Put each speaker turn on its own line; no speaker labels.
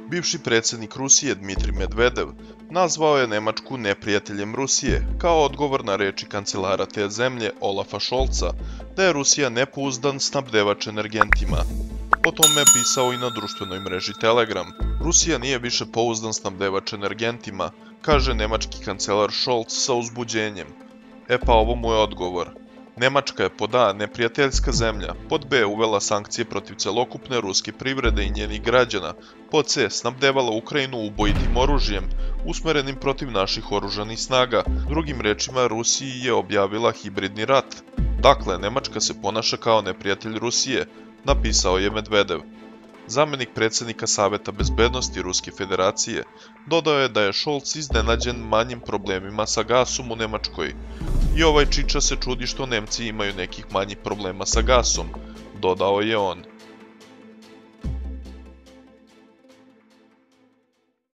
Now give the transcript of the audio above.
Bivši predsjednik Rusije Dmitrij Medvedev nazvao je Nemačku neprijateljem Rusije kao odgovor na reči kancelara te zemlje Olafa Scholza da je Rusija nepouzdan snabdevač energentima. O tome je pisao i na društvenoj mreži Telegram. Rusija nije više pouzdan snabdevač energentima, kaže nemački kancelar Scholz sa uzbuđenjem. E pa ovo mu je odgovor. Nemačka je pod A neprijateljska zemlja, pod B uvela sankcije protiv celokupne ruske privrede i njenih građana, pod C snabdevala Ukrajinu ubojitim oružjem, usmerenim protiv naših oružanih snaga, drugim rečima Rusiji je objavila hibridni rat. Dakle, Nemačka se ponaša kao neprijatelj Rusije, napisao je Medvedev. Zamenik predsjednika Saveta bezbednosti Ruske federacije dodao je da je Scholz iznenađen manjim problemima sa gasom u Nemačkoj. I ovaj čiča se čudi što Nemci imaju nekih manjih problema sa gasom, dodao je on.